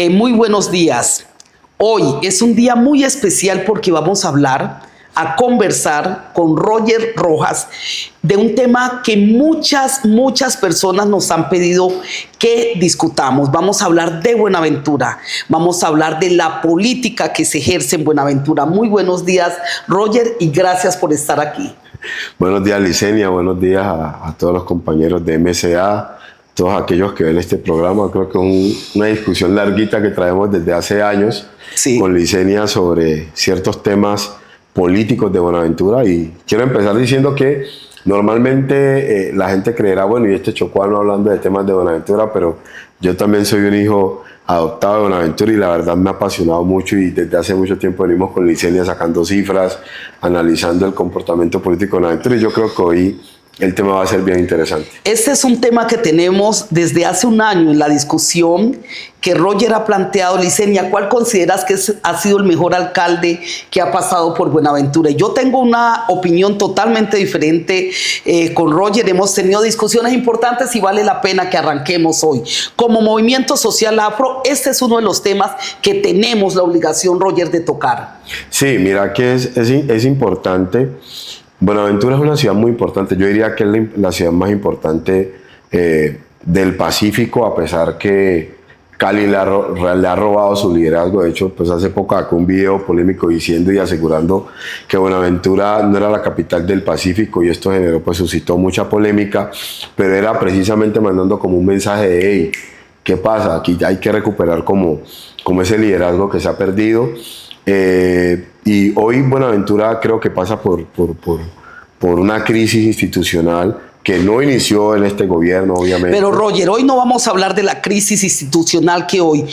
Muy buenos días. Hoy es un día muy especial porque vamos a conversar con Roger Rojas de un tema que muchas personas nos han pedido que discutamos. Vamos a hablar de Buenaventura, vamos a hablar de la política que se ejerce en Buenaventura. Muy buenos días, Roger, y gracias por estar aquí. Buenos días, Licenia, buenos días a todos los compañeros de MCA, todos aquellos que ven este programa. Creo que es una discusión larguita que traemos desde hace años con Licenia sobre ciertos temas políticos de Buenaventura, y quiero empezar diciendo que normalmente la gente creerá, bueno, y este chocuano hablando de temas de Buenaventura, pero yo también soy un hijo adoptado de Buenaventura y la verdad me ha apasionado mucho, y desde hace mucho tiempo venimos con Licenia sacando cifras, analizando el comportamiento político de Buenaventura, y yo creo que hoy el tema va a ser bien interesante. Este es un tema que tenemos desde hace un año en la discusión que Roger ha planteado. Licenia, ¿cuál consideras que ha sido el mejor alcalde que ha pasado por Buenaventura? Yo tengo una opinión totalmente diferente con Roger. Hemos tenido discusiones importantes y vale la pena que arranquemos hoy. Como Movimiento Social Afro, este es uno de los temas que tenemos la obligación, Roger, de tocar. Sí, mira que es importante. Buenaventura es una ciudad muy importante. Yo diría que es la ciudad más importante del Pacífico, a pesar que Cali le ha robado su liderazgo. De hecho, pues hace poco sacó un video polémico diciendo y asegurando que Buenaventura no era la capital del Pacífico, y esto suscitó mucha polémica, pero era precisamente mandando como un mensaje de: hey, ¿qué pasa? Aquí hay que recuperar como ese liderazgo que se ha perdido. Y hoy Buenaventura creo que pasa por una crisis institucional que no inició en este gobierno, obviamente. Pero Roger, hoy no vamos a hablar de la crisis institucional que hoy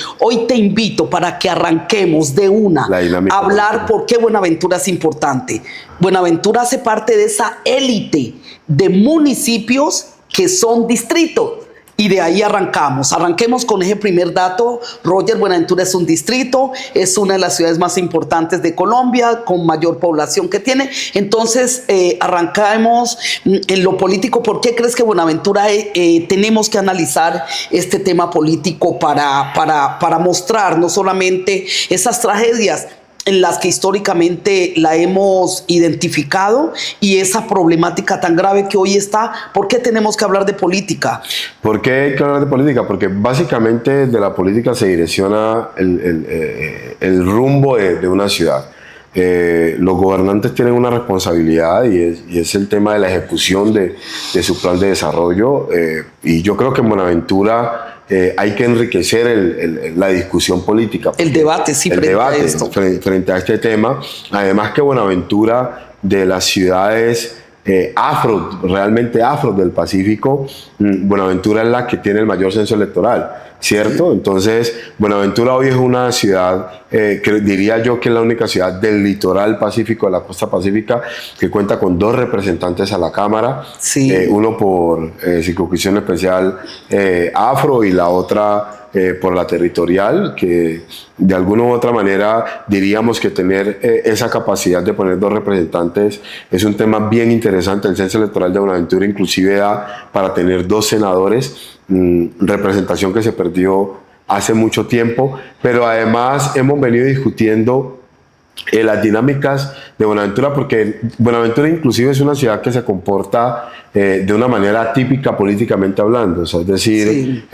te invito para que arranquemos de una a hablar por qué Buenaventura es importante. Buenaventura hace parte de esa élite de municipios que son distritos. Y de ahí arranquemos con ese primer dato. Roger, Buenaventura es un distrito, es una de las ciudades más importantes de Colombia, con mayor población que tiene. Entonces, arrancamos en lo político. ¿Por qué crees que Buenaventura tenemos que analizar este tema político para mostrar no solamente esas tragedias en las que históricamente la hemos identificado, y esa problemática tan grave que hoy está? ¿Por qué tenemos que hablar de política? ¿Por qué hay que hablar de política? Porque básicamente de la política se direcciona el rumbo de una ciudad. Los gobernantes tienen una responsabilidad, y es el tema de la ejecución de su plan de desarrollo, y yo creo que en Buenaventura hay que enriquecer la discusión política. El debate, sí, frente a este tema. Además que Buenaventura, de las ciudades realmente afro del Pacífico, Buenaventura es la que tiene el mayor censo electoral, ¿cierto? Entonces, Buenaventura hoy es una ciudad, que diría yo que es la única ciudad del litoral pacífico, de la costa pacífica, que cuenta con 2 representantes a la Cámara, uno por circunscripción especial afro, y la otra por la territorial, que de alguna u otra manera diríamos que tener esa capacidad de poner 2 representantes es un tema bien interesante. El censo electoral de Buenaventura inclusive da para tener 2 senadores, representación que se perdió hace mucho tiempo, pero además hemos venido discutiendo las dinámicas de Buenaventura, porque Buenaventura inclusive es una ciudad que se comporta de una manera típica políticamente hablando. O sea, es decir,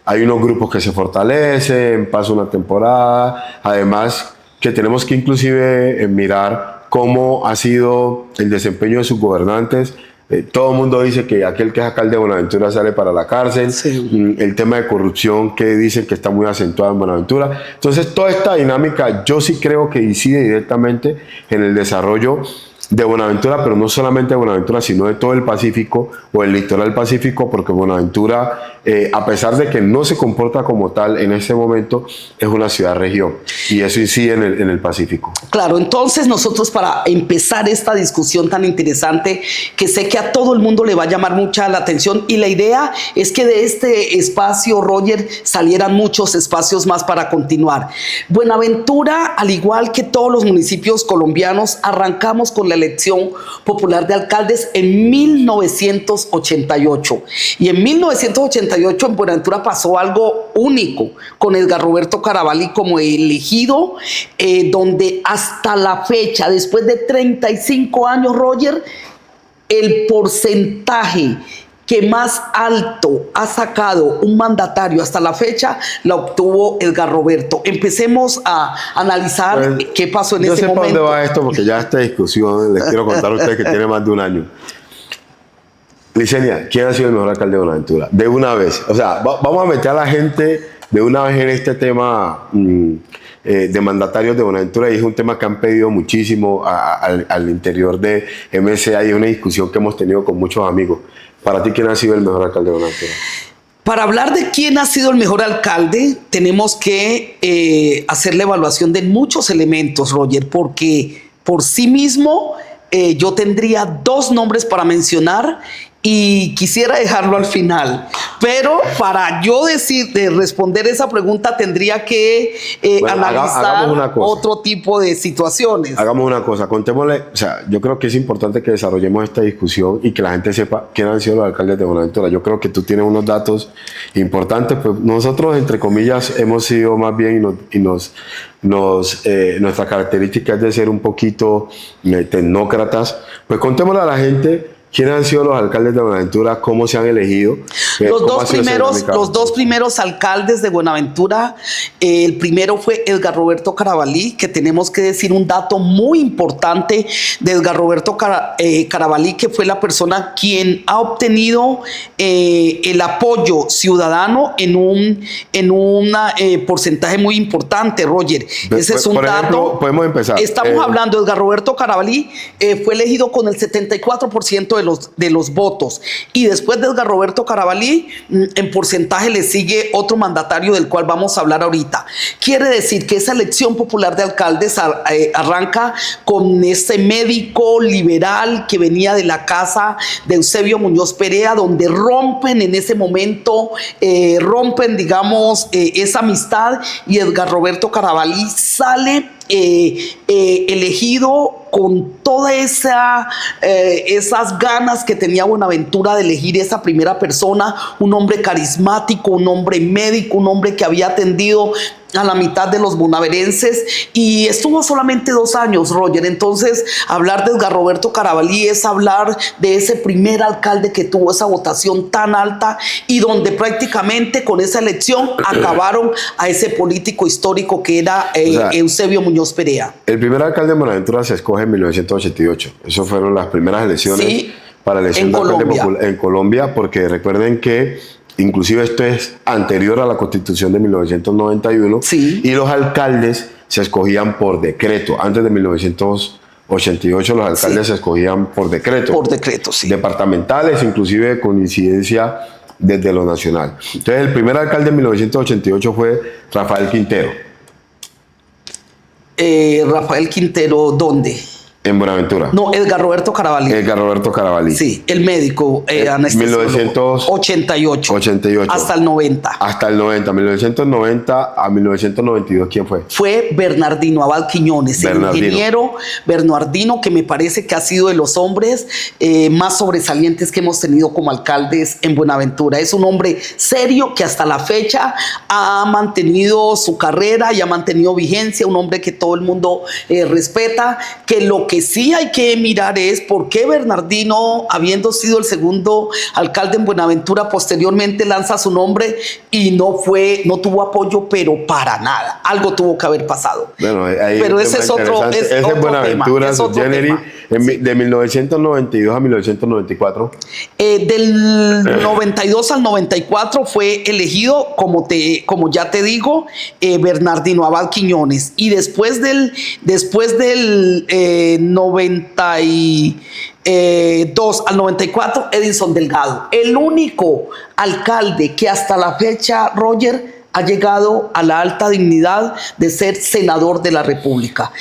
hay unos grupos que se fortalecen, pasa una temporada, además que tenemos que inclusive mirar cómo ha sido el desempeño de sus gobernantes. Todo el mundo dice que aquel que es alcalde de Buenaventura sale para la cárcel. El tema de corrupción que dicen que está muy acentuado en Buenaventura. Entonces, toda esta dinámica yo sí creo que incide directamente en el desarrollo de Buenaventura, pero no solamente de Buenaventura, sino de todo el Pacífico o el litoral pacífico, porque Buenaventura, a pesar de que no se comporta como tal en este momento, es una ciudad-región, y eso incide en el Pacífico. Claro, entonces nosotros, para empezar esta discusión tan interesante, que sé que a todo el mundo le va a llamar mucha la atención, y la idea es que de este espacio, Roger, salieran muchos espacios más para continuar. Buenaventura, al igual que todos los municipios colombianos, arrancamos con la elección popular de alcaldes en 1988. Y en 1988 98 en Buenaventura pasó algo único con Edgar Roberto Carabalí como elegido, donde hasta la fecha, después de 35 años, Roger, el porcentaje que más alto ha sacado un mandatario hasta la fecha la obtuvo Edgar Roberto. Empecemos a analizar qué pasó en ese momento. Yo sé para dónde va esto, porque ya esta discusión les quiero contar a ustedes que tiene más de un año. Licenia, ¿quién ha sido el mejor alcalde de Buenaventura? De una vez. O sea, vamos a meter a la gente de una vez en este tema de mandatarios de Buenaventura, y es un tema que han pedido muchísimo al interior de MCA, y es una discusión que hemos tenido con muchos amigos. Para ti, ¿quién ha sido el mejor alcalde de Buenaventura? Para hablar de quién ha sido el mejor alcalde, tenemos que hacer la evaluación de muchos elementos, Roger, porque por sí mismo yo tendría dos nombres para mencionar y quisiera dejarlo al final. Pero para yo responder esa pregunta tendría que analizar otro tipo de situaciones. Hagamos una cosa, contémosle, o sea, yo creo que es importante que desarrollemos esta discusión y que la gente sepa quiénes han sido los alcaldes de Buenaventura. Yo creo que tú tienes unos datos importantes, pues nosotros, entre comillas, hemos sido más bien nuestra característica es de ser un poquito tecnócratas. Pues contémosle a la gente quiénes han sido los alcaldes de Buenaventura, cómo se han elegido. Los dos primeros alcaldes de Buenaventura, el primero fue Edgar Roberto Carabalí, que tenemos que decir un dato muy importante de Edgar Roberto Carabalí, que fue la persona quien ha obtenido el apoyo ciudadano en un porcentaje muy importante, Roger. Ese es un dato. Ejemplo, podemos empezar. Estamos hablando de Edgar Roberto Carabalí, fue elegido con el 74% de los votos, y después de Edgar Roberto Carabalí en porcentaje le sigue otro mandatario del cual vamos a hablar ahorita. Quiere decir que esa elección popular de alcaldes arranca con ese médico liberal que venía de la casa de Eusebio Muñoz Perea, donde rompen en ese momento, digamos, esa amistad, y Edgar Roberto Carabalí sale elegido con todas esas ganas que tenía Buenaventura de elegir esa primera persona, un hombre carismático, un hombre médico, un hombre que había atendido a la mitad de los bonaverenses, y estuvo solamente 2 años, Roger. Entonces, hablar de Edgar Roberto Carabalí es hablar de ese primer alcalde que tuvo esa votación tan alta, y donde prácticamente con esa elección acabaron a ese político histórico que era Eusebio Muñoz Perea. El primer alcalde de Buenaventura se escoge en 1988. Esas fueron las primeras elecciones para la elección de alcalde popular en Colombia, porque recuerden que inclusive esto es anterior a la Constitución de 1991, y los alcaldes se escogían por decreto. Antes de 1988 los alcaldes se escogían por decreto. Por decreto, sí. Departamentales, inclusive con incidencia desde lo nacional. Entonces el primer alcalde en 1988 fue Rafael Quintero. Rafael Quintero, ¿dónde? En Buenaventura. No, Edgar Roberto Carabalí. Edgar Roberto Carabalí. Sí, el médico anestesiólogo. 1988. Hasta el 90. Hasta el 90. 1990 a 1992, ¿quién fue? Fue Bernardino Abad Quiñones, el ingeniero Bernardino, que me parece que ha sido de los hombres más sobresalientes que hemos tenido como alcaldes en Buenaventura. Es un hombre serio que hasta la fecha ha mantenido su carrera y ha mantenido vigencia, un hombre que todo el mundo respeta, que lo que sí hay que mirar es por qué Bernardino, habiendo sido el segundo alcalde en Buenaventura, posteriormente lanza su nombre y no tuvo apoyo, pero para nada. Algo tuvo que haber pasado. Bueno, pero ese es otro Buenaventura, tema. De 1992 a 1994. Del 92 al 94 fue elegido, como ya te digo, Bernardino Abad Quiñones. Y después del 92 al 94, Edinson Delgado. El único alcalde que hasta la fecha, Roger, ha llegado a la alta dignidad de ser senador de la República.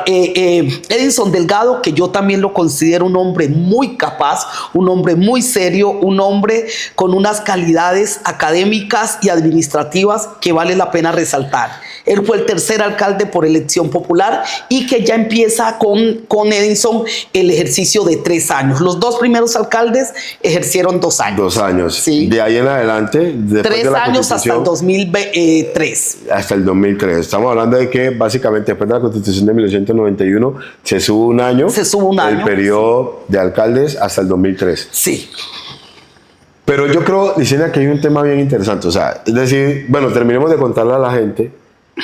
Edinson Delgado, que yo también lo considero un hombre muy capaz, un hombre muy serio, un hombre con unas calidades académicas y administrativas que vale la pena resaltar. Él fue el tercer alcalde por elección popular y que ya empieza con Edinson el ejercicio de 3 años. Los 2 primeros alcaldes ejercieron 2 años. 2 años. Sí. De ahí en adelante, 3 años hasta el 2003. Hasta el 2003. Estamos hablando de que básicamente después de la Constitución de 1991 se sube un año. Se sube un año. El periodo de alcaldes hasta el 2003. Sí. Pero yo creo, Licenia, que hay un tema bien interesante. O sea, es decir, bueno, terminemos de contarle a la gente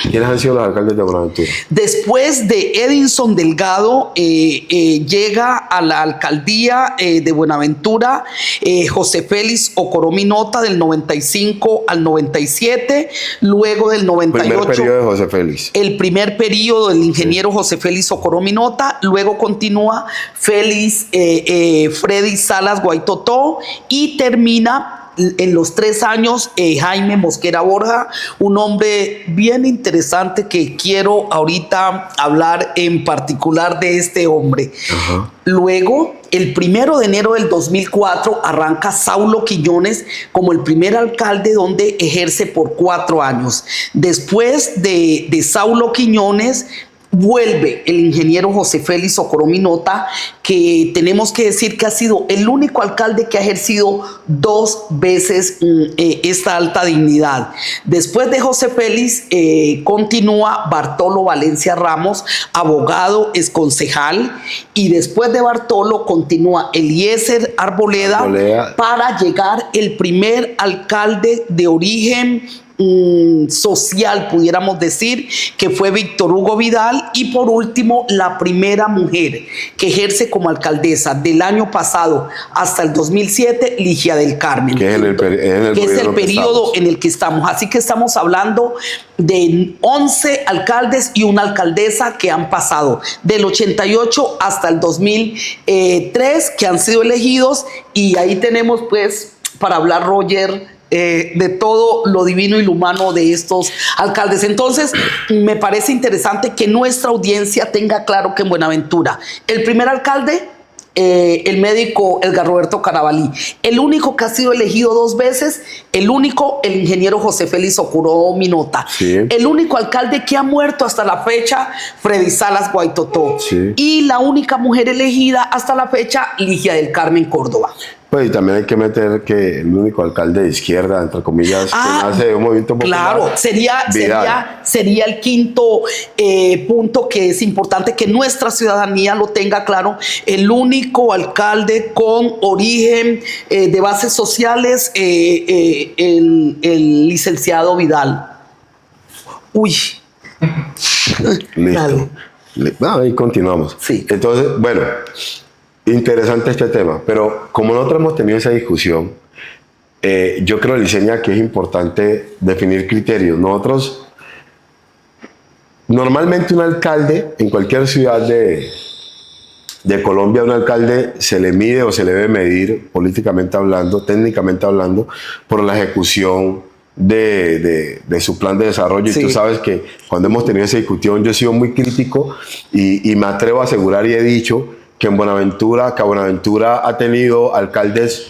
quiénes han sido los alcaldes de Buenaventura. Después de Edinson Delgado, llega a la alcaldía de Buenaventura José Félix Ocorominota del 95 al 97, luego del 98. Primer periodo de José Félix. El primer periodo del ingeniero José Félix Ocorominota, luego continúa Freddy Salas Guaitotó y termina en los 3 años Jaime Mosquera Borja, un hombre bien interesante que quiero ahorita hablar en particular de este hombre. Ajá. Luego, el 1 de enero del 2004 arranca Saulo Quiñones como el primer alcalde, donde ejerce por 4 años. Después de Saulo Quiñones vuelve el ingeniero José Félix Ocorominota, que tenemos que decir que ha sido el único alcalde que ha ejercido 2 veces esta alta dignidad. Después de José Félix continúa Bartolo Valencia Ramos, abogado, exconcejal, y después de Bartolo continúa Eliezer Arboleda para llegar el primer alcalde de origen social, pudiéramos decir, que fue Víctor Hugo Vidal, y por último la primera mujer que ejerce como alcaldesa del año pasado hasta el 2007, Ligia del Carmen, que es el periodo en el que estamos. Así que estamos hablando de 11 alcaldes y una alcaldesa que han pasado del 88 hasta el 2003, que han sido elegidos, y ahí tenemos pues para hablar, Roger, de todo lo divino y lo humano de estos alcaldes. Entonces, me parece interesante que nuestra audiencia tenga claro que en Buenaventura, el primer alcalde, el médico Edgar Roberto Carabalí, el único que ha sido elegido 2 veces, el ingeniero José Félix Ocorominota, sí. El único alcalde que ha muerto hasta la fecha, Freddy Salas Guaitotó, sí. Y la única mujer elegida hasta la fecha, Ligia del Carmen Córdoba. Pues y también hay que meter que el único alcalde de izquierda, entre comillas, que nace de un movimiento popular. Claro, sería el quinto punto que es importante que nuestra ciudadanía lo tenga claro. El único alcalde con origen de bases sociales, el licenciado Vidal. Uy. Listo. Ahí continuamos. Sí. Entonces, bueno, interesante este tema, pero como nosotros hemos tenido esa discusión, yo creo, Licenia, que es importante definir criterios. Nosotros, normalmente un alcalde, en cualquier ciudad de Colombia, un alcalde se le mide o se le debe medir, políticamente hablando, técnicamente hablando, por la ejecución de su plan de desarrollo. Sí. Y tú sabes que cuando hemos tenido esa discusión, yo he sido muy crítico y me atrevo a asegurar y he dicho que Buenaventura ha tenido alcaldes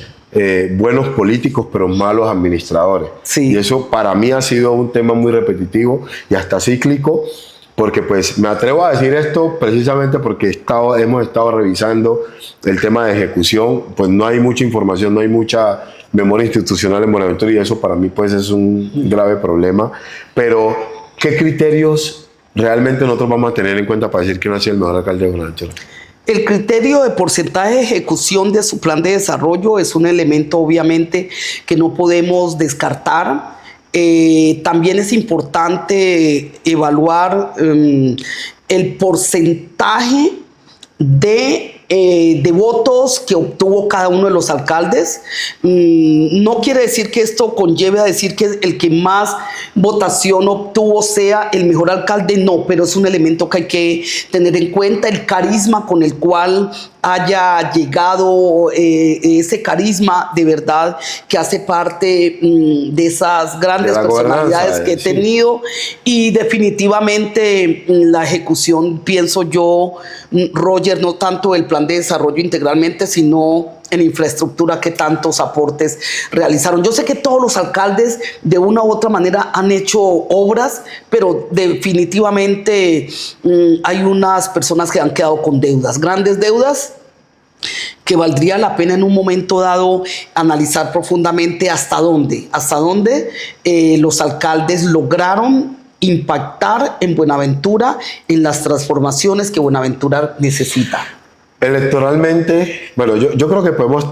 buenos políticos, pero malos administradores. Sí. Y eso para mí ha sido un tema muy repetitivo y hasta cíclico, porque pues me atrevo a decir esto precisamente porque hemos estado revisando el tema de ejecución, pues no hay mucha información, no hay mucha memoria institucional en Buenaventura, y eso para mí pues es un grave problema. Pero, ¿qué criterios realmente nosotros vamos a tener en cuenta para decir que no ha sido el mejor alcalde de Buenaventura? El criterio de porcentaje de ejecución de su plan de desarrollo es un elemento obviamente que no podemos descartar. También es importante evaluar el porcentaje de de votos que obtuvo cada uno de los alcaldes. No quiere decir que esto conlleve a decir que el que más votación obtuvo sea el mejor alcalde, no, pero es un elemento que hay que tener en cuenta, el carisma con el cual haya llegado, ese carisma de verdad que hace parte de esas grandes personalidades que he tenido, y definitivamente la ejecución, pienso yo, Roger, no tanto el plan de desarrollo integralmente, sino en infraestructura que tantos aportes realizaron. Yo sé que todos los alcaldes de una u otra manera han hecho obras, pero definitivamente hay unas personas que han quedado con deudas, grandes deudas, que valdría la pena en un momento dado analizar profundamente hasta dónde los alcaldes lograron impactar en Buenaventura, en las transformaciones que Buenaventura necesita. Electoralmente, bueno, yo creo que podemos,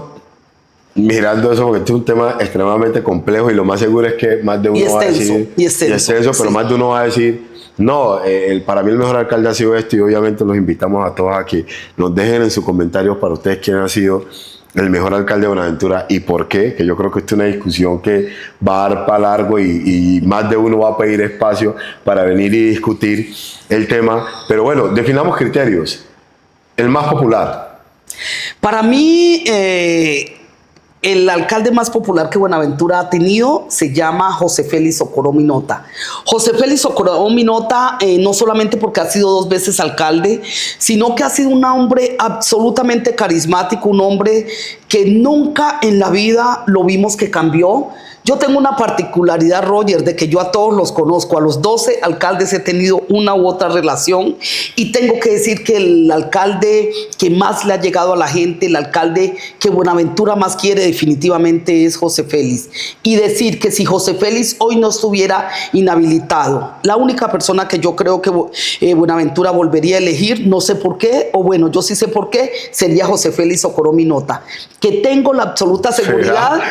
mirando eso, porque este es un tema extremadamente complejo y lo más seguro es que más de uno va a decir, y extenso, pero más de uno va a decir, no, para mí el mejor alcalde ha sido este, y obviamente los invitamos a todos a que nos dejen en sus comentarios para ustedes quién ha sido el mejor alcalde de Buenaventura y por qué, que yo creo que esta es una discusión que va a dar para largo y más de uno va a pedir espacio para venir y discutir el tema. Pero bueno, definamos criterios. El más popular. Para mí, el alcalde más popular que Buenaventura ha tenido se llama José Félix Socorro Minota. José Félix Socorro Minota, no solamente porque ha sido 2 veces alcalde, sino que ha sido un hombre absolutamente carismático, un hombre que nunca en la vida lo vimos que cambió. Yo tengo una particularidad, Roger, de que yo a todos los conozco, a los 12 alcaldes he tenido una u otra relación, y tengo que decir que el alcalde que más le ha llegado a la gente, el alcalde que Buenaventura más quiere definitivamente es José Félix. Y decir que si José Félix hoy no estuviera inhabilitado, la única persona que yo creo que Buenaventura volvería a elegir, no sé por qué, o bueno, yo sí sé por qué, sería José Félix Socorro Minota, que tengo la absoluta seguridad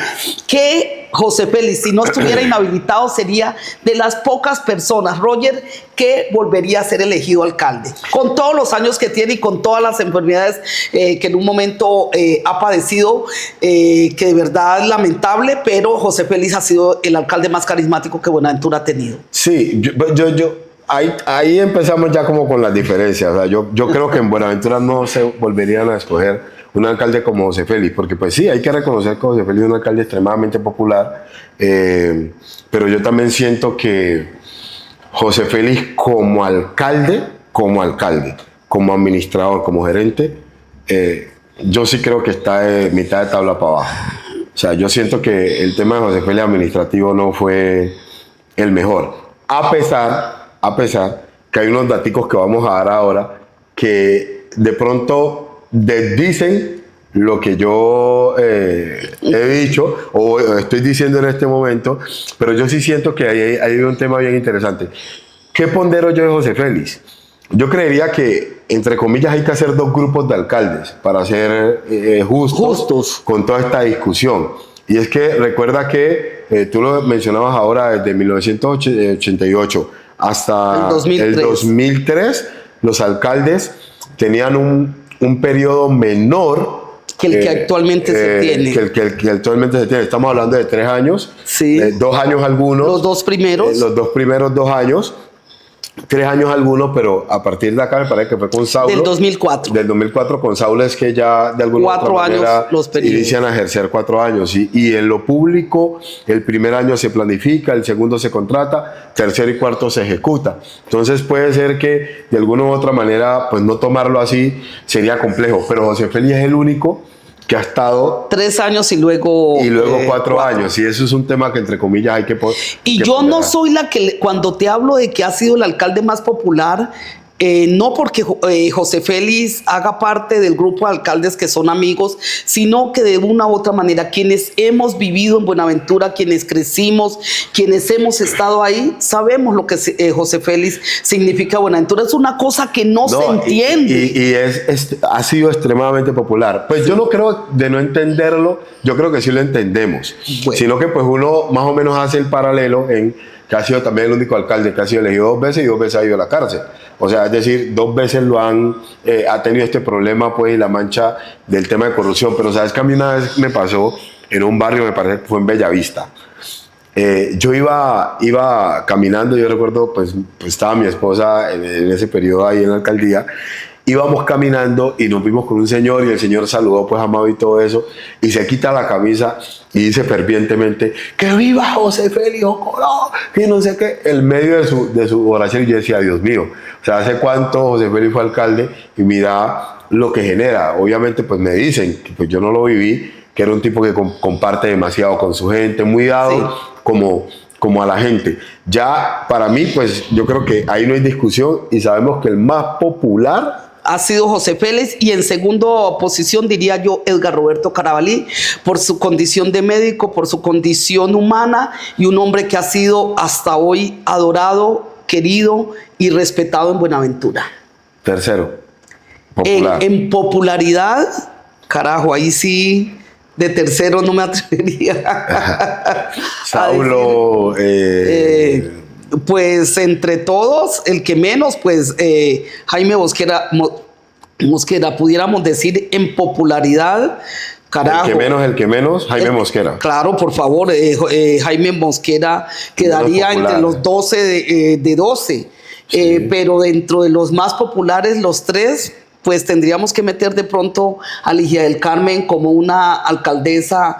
que José Félix, si no estuviera inhabilitado, sería de las pocas personas, Roger, que volvería a ser elegido alcalde. Con todos los años que tiene y con todas las enfermedades que en un momento ha padecido, que de verdad es lamentable, pero José Félix ha sido el alcalde más carismático que Buenaventura ha tenido. Sí, ahí empezamos ya como con las diferencias. O sea, yo creo que en Buenaventura no se volverían a escoger un alcalde como José Félix, porque pues sí, hay que reconocer que José Félix es un alcalde extremadamente popular, pero yo también siento que José Félix como alcalde, como administrador, como gerente, yo sí creo que está de mitad de tabla para abajo. O sea, yo siento que el tema de José Félix administrativo no fue el mejor, a pesar que hay unos daticos que vamos a dar ahora que de pronto desdicen lo que yo he dicho o estoy diciendo en este momento, pero yo sí siento que hay un tema bien interesante. ¿Qué pondero yo de José Félix? Yo creería que, entre comillas, hay que hacer 2 grupos de alcaldes para ser justos con toda esta discusión. Y es que recuerda que tú lo mencionabas ahora, desde 1988 hasta el 2003, los alcaldes tenían un periodo menor que el que actualmente se tiene. Que actualmente se tiene. Estamos hablando de 3 años, sí. 2 años algunos. Los 2 primeros. Los 2 primeros 2 años. 3 años algunos, pero a partir de acá me parece que fue con Saulo. Del 2004. Del 2004 con Saulo es que ya de alguna 4 otra manera años los periodos. Inician a ejercer 4 años. Y en lo público, el primer año se planifica, el segundo se contrata, tercero y cuarto se ejecuta. Entonces puede ser que de alguna u otra manera, pues no tomarlo así sería complejo. Pero José Félix es el único que ha estado 3 años y luego 4 años, y eso es un tema que entre comillas hay que y yo no soy la que cuando te hablo de que ha sido el alcalde más popular, no porque José Félix haga parte del grupo de alcaldes que son amigos, sino que de una u otra manera quienes hemos vivido en Buenaventura, quienes crecimos, quienes hemos estado ahí, sabemos lo que José Félix significa Buenaventura. Es una cosa que no se entiende. Y ha sido extremadamente popular. Pues yo no creo de no entenderlo, yo creo que sí lo entendemos. Bueno. Sino que pues uno más o menos hace el paralelo en que ha sido también el único alcalde que ha sido elegido 2 veces y 2 veces ha ido a la cárcel. O sea, es decir, 2 veces ha tenido este problema, pues, y la mancha del tema de corrupción. Pero sabes que a mí una vez me pasó en un barrio, me parece que fue en Bellavista. Yo iba caminando, yo recuerdo, pues estaba mi esposa en ese periodo ahí en la alcaldía. Íbamos caminando y nos vimos con un señor y el señor saludó pues a Mavi y todo eso y se quita la camisa y dice fervientemente ¡que viva José Félix Jocoro! Y no sé qué, en medio de su oración. Y yo decía, Dios mío, o sea, ¿hace cuánto José Félix fue alcalde? Y mira lo que genera. Obviamente pues me dicen, que pues yo no lo viví, que era un tipo que comparte demasiado con su gente, muy dado sí, como a la gente. Ya para mí pues yo creo que ahí no hay discusión y sabemos que el más popular ha sido José Félix, y en segunda posición diría yo Edgar Roberto Carabalí, por su condición de médico, por su condición humana, y un hombre que ha sido hasta hoy adorado, querido y respetado en Buenaventura. Tercero, popular. En popularidad, carajo, ahí sí, de tercero no me atrevería. Saulo, pues entre todos, el que menos, pues Jaime Mosquera, pudiéramos decir en popularidad, carajo. El que menos, Jaime Mosquera. Claro, por favor, Jaime Mosquera quedaría entre los 12 de 12, sí. Pero dentro de los más populares, los 3, pues tendríamos que meter de pronto a Ligia del Carmen como una alcaldesa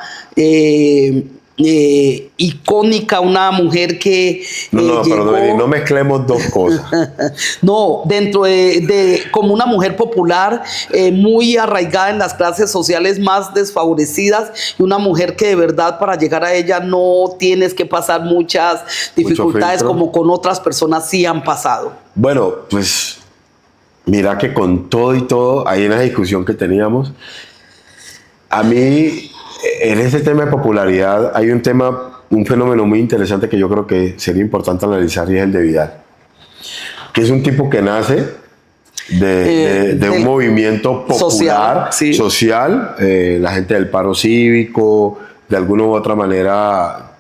icónica, una mujer que pero no mezclemos dos cosas. No, dentro como una mujer popular, muy arraigada en las clases sociales más desfavorecidas, y una mujer que de verdad para llegar a ella no tienes que pasar muchas dificultades como con otras personas sí han pasado. Bueno, pues mira que con todo y todo, ahí en la discusión que teníamos, a mí en este tema de popularidad hay un fenómeno muy interesante que yo creo que sería importante analizar, y es el de Vidal, que es un tipo que nace de un movimiento popular, social, la gente del paro cívico, de alguna u otra manera,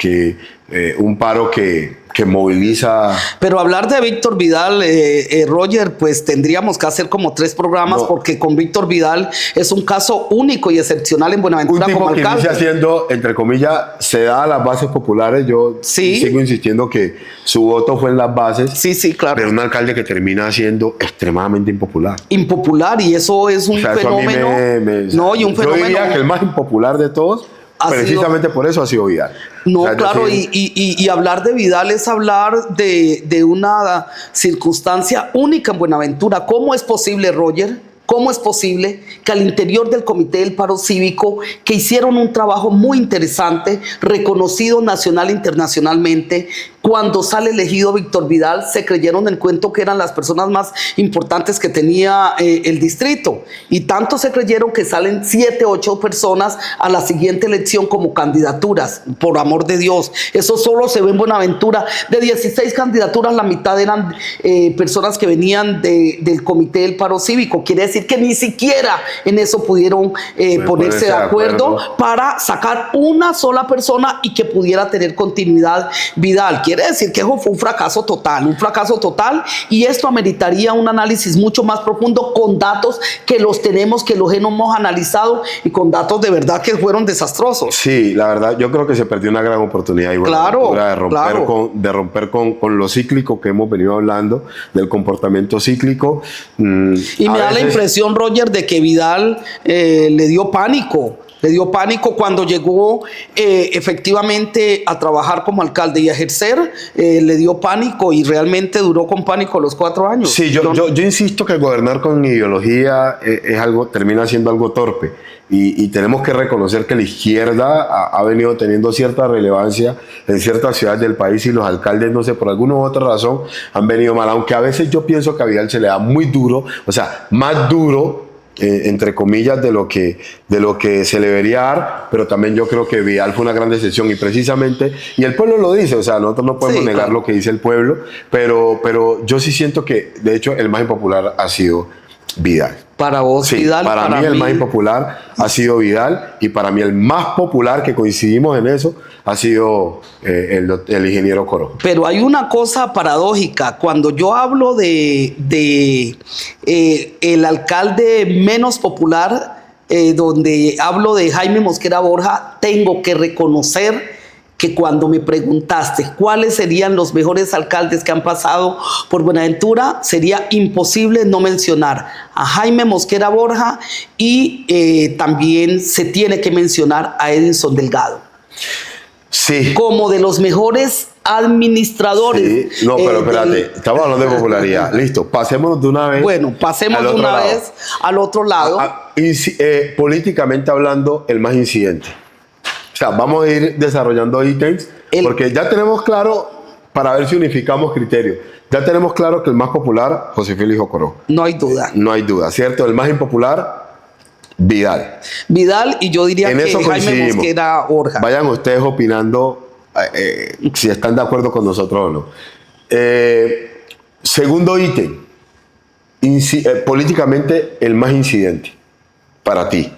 un paro que moviliza. Pero hablar de Víctor Vidal, Roger, pues tendríamos que hacer como 3 programas, porque con Víctor Vidal es un caso único y excepcional en Buenaventura como alcalde. Un tipo que inicia siendo, entre comillas, se da a las bases populares. Yo sigo insistiendo que su voto fue en las bases. Sí, claro. Pero un alcalde que termina siendo extremadamente impopular. Impopular, y eso es un fenómeno. Yo diría que el más impopular de todos, precisamente por eso ha sido Vidal. No, claro, y hablar de Vidal es hablar de una circunstancia única en Buenaventura. ¿Cómo es posible, Roger? ¿Cómo es posible que al interior del Comité del Paro Cívico, que hicieron un trabajo muy interesante, reconocido nacional e internacionalmente, cuando sale elegido Víctor Vidal, se creyeron el cuento que eran las personas más importantes que tenía el distrito? Y tanto se creyeron que salen 7, 8 personas a la siguiente elección como candidaturas. Por amor de Dios, eso solo se ve en Buenaventura. De 16 candidaturas, la mitad eran personas que venían del Comité del Paro Cívico. Quiere decir que ni siquiera en eso pudieron ponerse de acuerdo para sacar una sola persona y que pudiera tener continuidad Vidal. Quiere decir que eso fue un fracaso total, y esto ameritaría un análisis mucho más profundo con datos que los tenemos, que los hemos analizado, y con datos de verdad que fueron desastrosos. Sí, la verdad, yo creo que se perdió una gran oportunidad de romper con lo cíclico que hemos venido hablando, del comportamiento cíclico. Y me da la impresión, Roger, de que Vidal le dio pánico. Le dio pánico cuando llegó efectivamente a trabajar como alcalde y a ejercer. Le dio pánico, y realmente duró con pánico los 4 años. Sí, yo insisto que gobernar con ideología termina siendo algo torpe. Y tenemos que reconocer que la izquierda ha venido teniendo cierta relevancia en ciertas ciudades del país, y los alcaldes, no sé, por alguna u otra razón, han venido mal. Aunque a veces yo pienso que a Vidal se le da muy duro, o sea, más duro, entre comillas, de lo que se le debería dar, pero también yo creo que Vidal fue una gran decepción, y precisamente, y el pueblo lo dice, o sea, nosotros no podemos negar lo que dice el pueblo, pero yo sí siento que, de hecho, el más impopular ha sido Vidal. Para vos, sí, Vidal. Para mí el más impopular ha sido Vidal, y para mí el más popular, que coincidimos en eso, ha sido el ingeniero Coró. Pero hay una cosa paradójica. Cuando yo hablo de el alcalde menos popular, donde hablo de Jaime Mosquera Borja, tengo que reconocer que cuando me preguntaste cuáles serían los mejores alcaldes que han pasado por Buenaventura, sería imposible no mencionar a Jaime Mosquera Borja, y también se tiene que mencionar a Edinson Delgado. Sí. Como de los mejores administradores. Sí. No, pero espérate, estamos hablando de popularidad. Listo, pasémonos de una vez. Bueno, pasemos de una vez al otro lado. Políticamente hablando, el más incidente. O sea, vamos a ir desarrollando ítems, porque ya tenemos claro, para ver si unificamos criterios, ya tenemos claro que el más popular, José Félix Ocoró. No hay duda. No hay duda, ¿cierto? El más impopular, Vidal. Vidal, y yo diría que Jaime Mosquera Borja. Vayan ustedes opinando si están de acuerdo con nosotros o no. Segundo ítem, políticamente el más incidente para ti.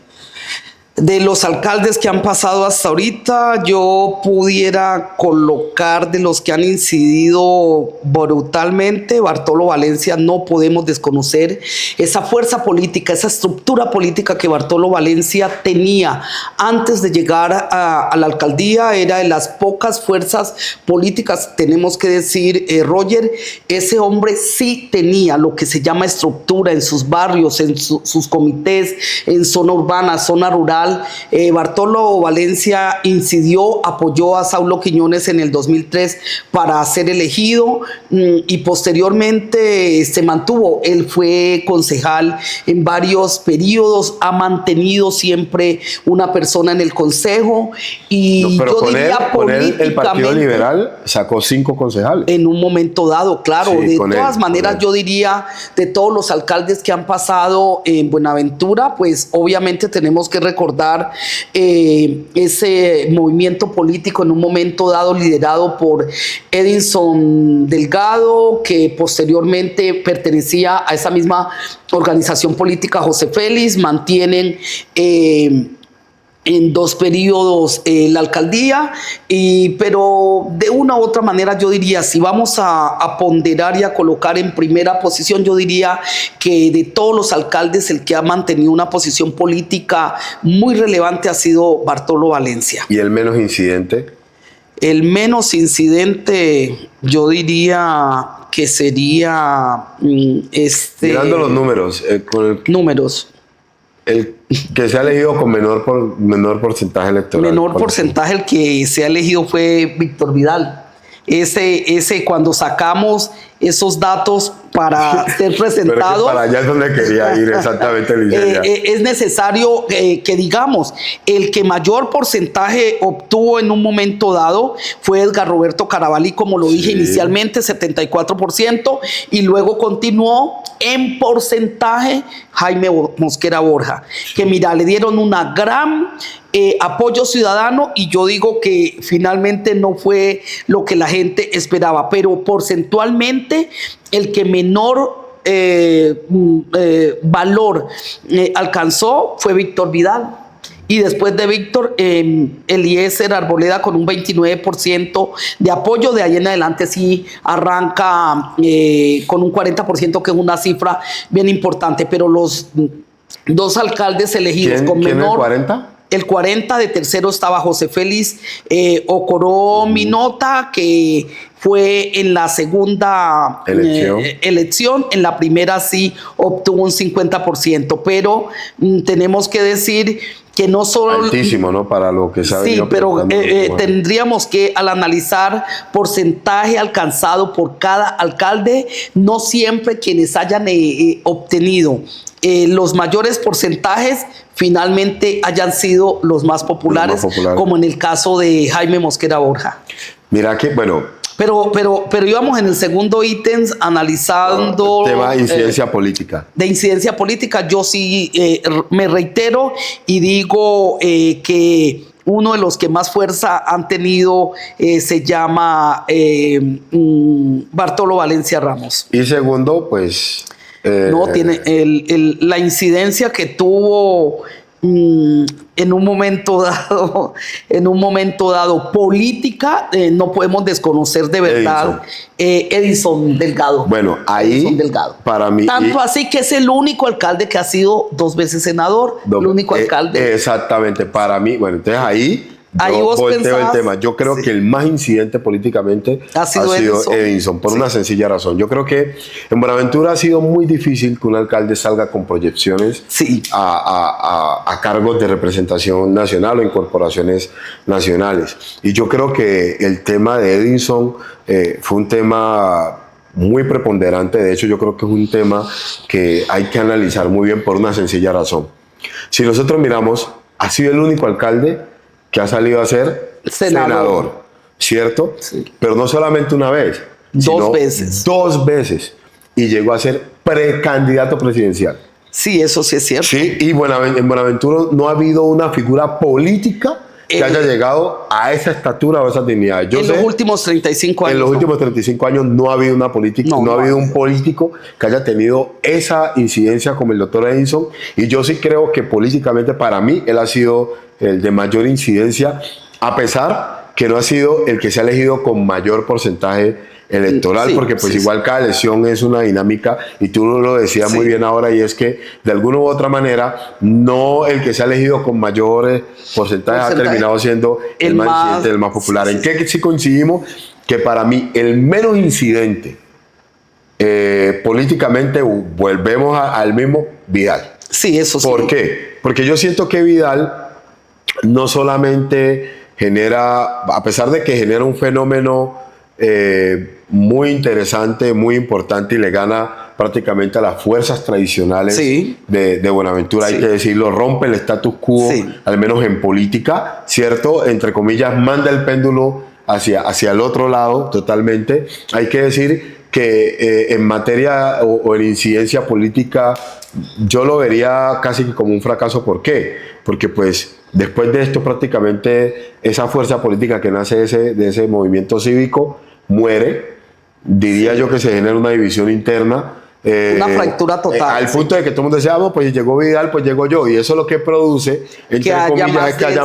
De los alcaldes que han pasado hasta ahorita, yo pudiera colocar de los que han incidido brutalmente, Bartolo Valencia. No podemos desconocer esa fuerza política, esa estructura política que Bartolo Valencia tenía antes de llegar a la alcaldía. Era de las pocas fuerzas políticas, tenemos que decir, Roger, ese hombre sí tenía lo que se llama estructura en sus barrios, en sus comités, en zona urbana, zona rural. Bartolo Valencia incidió, apoyó a Saulo Quiñones en el 2003 para ser elegido, y posteriormente se mantuvo. Él fue concejal en varios periodos, ha mantenido siempre una persona en el consejo, y no, pero yo diría políticamente, el Partido Liberal sacó 5 concejales. En un momento dado, claro. Sí, de todas maneras, yo diría, de todos los alcaldes que han pasado en Buenaventura, pues obviamente tenemos que recordar ese movimiento político en un momento dado liderado por Edinson Delgado, que posteriormente pertenecía a esa misma organización política, José Félix. Mantienen en 2 periodos la alcaldía, pero de una u otra manera yo diría, si vamos a ponderar y a colocar en primera posición, yo diría que de todos los alcaldes el que ha mantenido una posición política muy relevante ha sido Bartolo Valencia. ¿Y el menos incidente? El menos incidente yo diría que sería mirando los números, números. El que se ha elegido con menor porcentaje electoral. Menor porcentaje, el que se ha elegido fue Víctor Vidal. Ese cuando sacamos esos datos para ser presentados. Para allá es donde quería ir exactamente. Es necesario que digamos, el que mayor porcentaje obtuvo en un momento dado fue Edgar Roberto Carabalí, como lo dije inicialmente, 74%, y luego continuó en porcentaje Jaime Mosquera Borja, que mira, le dieron una gran apoyo ciudadano, y yo digo que finalmente no fue lo que la gente esperaba, pero porcentualmente el que menor valor alcanzó fue Víctor Vidal. Y después de Víctor, Eliezer Arboleda con un 29% de apoyo. De ahí en adelante sí arranca con un 40%, que es una cifra bien importante. Pero los 2 alcaldes elegidos con menor... ¿Quién es el 40%? El 40%, de tercero estaba José Félix Ocoró Minota, que fue en la segunda elección. En la primera sí obtuvo un 50%, pero tenemos que decir que no solo... Altísimo, ¿no? Para lo que sabe. Sí, pero tendríamos que, al analizar porcentaje alcanzado por cada alcalde, no siempre quienes hayan obtenido los mayores porcentajes finalmente hayan sido los más populares, como en el caso de Jaime Mosquera Borja. Mira que, bueno... Pero íbamos en el segundo ítem analizando... tema de incidencia política. De incidencia política, yo sí me reitero y digo que uno de los que más fuerza han tenido se llama Bartolo Valencia Ramos. Y segundo, pues... No, tiene la incidencia que tuvo en un momento dado política, no podemos desconocer de verdad Edison Delgado. Bueno, ahí Edison Delgado. Para mí... Tanto así que es el único alcalde que ha sido 2 veces senador, el único alcalde. Exactamente, para mí, bueno, entonces ahí yo volteo el tema. Yo creo que el más incidente políticamente ha sido Edison, por una sencilla razón. Yo creo que en Buenaventura ha sido muy difícil que un alcalde salga con proyecciones a cargos de representación nacional o en corporaciones nacionales. Y yo creo que el tema de Edison fue un tema muy preponderante. De hecho, yo creo que es un tema que hay que analizar muy bien por una sencilla razón. Si nosotros miramos, ha sido el único alcalde que ha salido a ser senador, ¿cierto? Sí. Pero no solamente una vez, sino 2 veces. Y llegó a ser precandidato presidencial. Sí, eso sí es cierto. Sí, y en Buenaventura no ha habido una figura política que haya llegado a esa estatura o a esa dignidad. Los últimos 35 años. En los últimos 35 años no ha habido una política, no ha habido un político que haya tenido esa incidencia como el doctor Edison. Y yo sí creo que políticamente para mí él ha sido el de mayor incidencia, a pesar que no ha sido el que se ha elegido con mayor porcentaje electoral, porque pues igual cada elección es una dinámica, y tú lo decías muy bien ahora, y es que de alguna u otra manera no el que se ha elegido con mayor porcentaje ha terminado siendo el más incidente, el más popular. ¿En qué sí coincidimos? Que para mí el menos incidente políticamente, volvemos al mismo, Vidal. Sí, eso sí. ¿Por qué? Porque yo siento que Vidal no solamente genera, a pesar de que genera un fenómeno muy interesante, muy importante, y le gana prácticamente a las fuerzas tradicionales de Buenaventura, hay que decirlo, rompe el status quo, al menos en política, ¿cierto? Entre comillas, manda el péndulo hacia el otro lado totalmente. Hay que decir que en materia o en incidencia política yo lo vería casi que como un fracaso. ¿Por qué? Porque pues después de esto prácticamente esa fuerza política que nace de ese movimiento cívico muere. Diría yo que se genera una división interna. Una fractura total. Al punto de que todo el mundo decía, pues llegó Vidal, pues llego yo. Y eso lo que produce, entre comillas, es que haya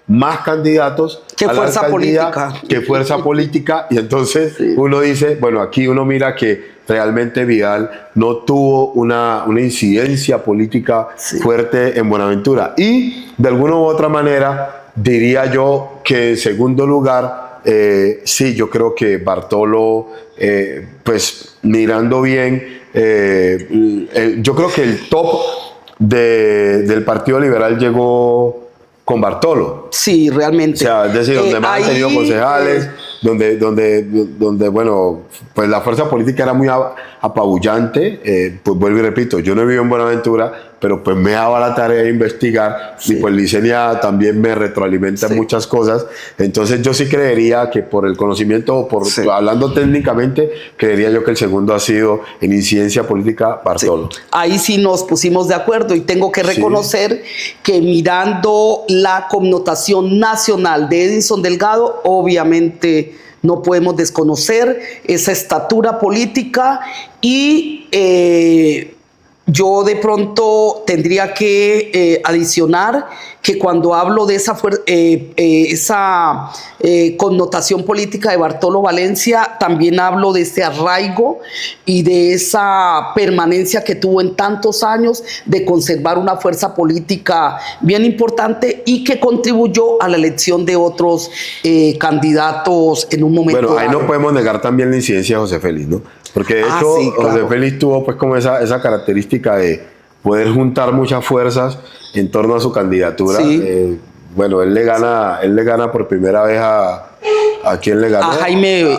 más candidatos que fuerza política. Que fuerza política. Y entonces uno dice, bueno, aquí uno mira que realmente Vidal no tuvo una incidencia política fuerte en Buenaventura. Y de alguna u otra manera diría yo que en segundo lugar, sí, yo creo que Bartolo, pues mirando bien, yo creo que el top del Partido Liberal llegó con Bartolo. Sí, realmente. O sea, es decir, donde más han tenido concejales, donde, bueno, pues la fuerza política era muy apabullante. Pues vuelvo y repito, yo no vivo en Buenaventura, pero pues me daba la tarea de investigar, y pues Licenia también me retroalimenta en muchas cosas. Entonces yo sí creería que por el conocimiento, hablando técnicamente, creería yo que el segundo ha sido en incidencia política Bartolo. Ahí sí nos pusimos de acuerdo, y tengo que reconocer que mirando la connotación nacional de Edison Delgado, obviamente no podemos desconocer esa estatura política, y yo de pronto tendría que adicionar que cuando hablo de esa connotación política de Bartolo Valencia, también hablo de ese arraigo y de esa permanencia que tuvo en tantos años de conservar una fuerza política bien importante, y que contribuyó a la elección de otros candidatos en un momento dado. Bueno, ahí dado. No podemos negar también la incidencia de José Félix, ¿no? Porque de hecho José Félix tuvo pues como esa característica de poder juntar muchas fuerzas en torno a su candidatura. Bueno, él le gana por primera vez ¿a quién le ganó? A Jaime,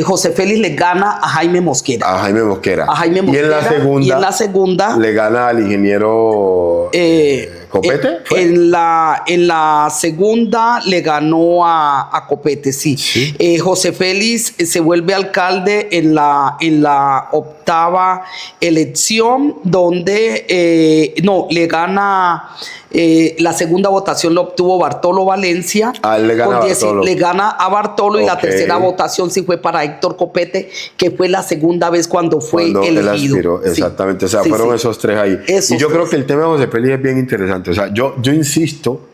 José Félix le gana a Jaime Mosquera. A Jaime Mosquera. Y en la segunda le gana al ingeniero Copete. En la segunda le ganó a Copete, sí. José Félix se vuelve alcalde en la octava elección, donde le gana La segunda votación la obtuvo Bartolo Valencia. Le gana a Bartolo, y la tercera votación sí fue para Héctor Copete, que fue la segunda vez cuando elegido. Exactamente, o sea, fueron esos tres ahí. Y yo creo que el tema de José Félix es bien interesante. O sea, yo insisto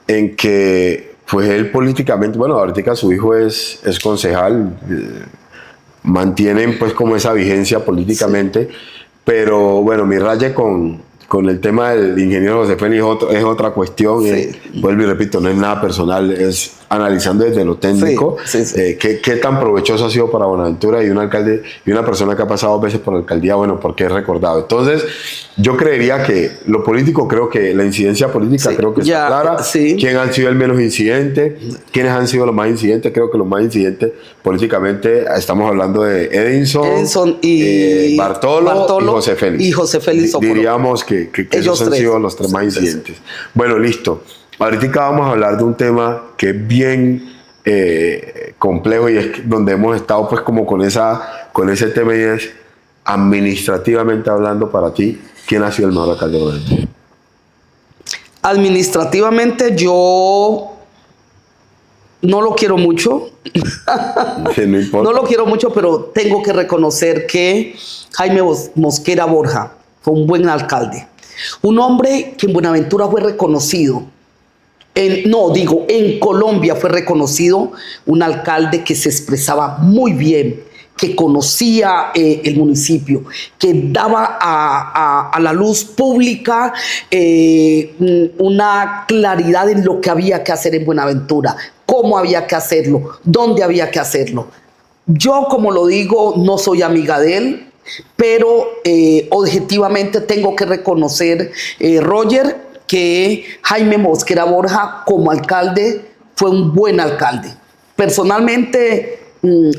en que pues él políticamente, bueno, ahorita su hijo es concejal, mantienen pues como esa vigencia políticamente, pero bueno, mi raya con el tema del ingeniero José Félix es otra cuestión. Vuelvo y repito, no es nada personal, es analizando desde lo técnico. ¿Qué tan provechoso ha sido para Buenaventura y un alcalde y una persona que ha pasado 2 veces por la alcaldía? Bueno, porque es recordado. Entonces, yo creería que lo político, creo que la incidencia política creo que está clara. ¿Quién han sido el menos incidente? ¿Quiénes han sido los más incidentes? Creo que los más incidentes políticamente, estamos hablando de Edinson y Bartolo y José Félix. Diríamos que esos han sido los 3 más incidentes. Bueno, listo. Ahorita vamos a hablar de un tema que es bien complejo, y es donde hemos estado pues como con ese tema, y es administrativamente hablando, para ti, ¿quién ha sido el mejor alcalde de Buenaventura? Administrativamente yo no lo quiero mucho. No importa. No lo quiero mucho, pero tengo que reconocer que Jaime Mosquera Borja fue un buen alcalde. Un hombre que en Buenaventura fue reconocido. En Colombia fue reconocido un alcalde que se expresaba muy bien, que conocía el municipio, que daba a la luz pública una claridad en lo que había que hacer en Buenaventura, cómo había que hacerlo, dónde había que hacerlo. Yo, como lo digo, no soy amiga de él, pero objetivamente tengo que reconocer, Roger, que Jaime Mosquera Borja como alcalde fue un buen alcalde. Personalmente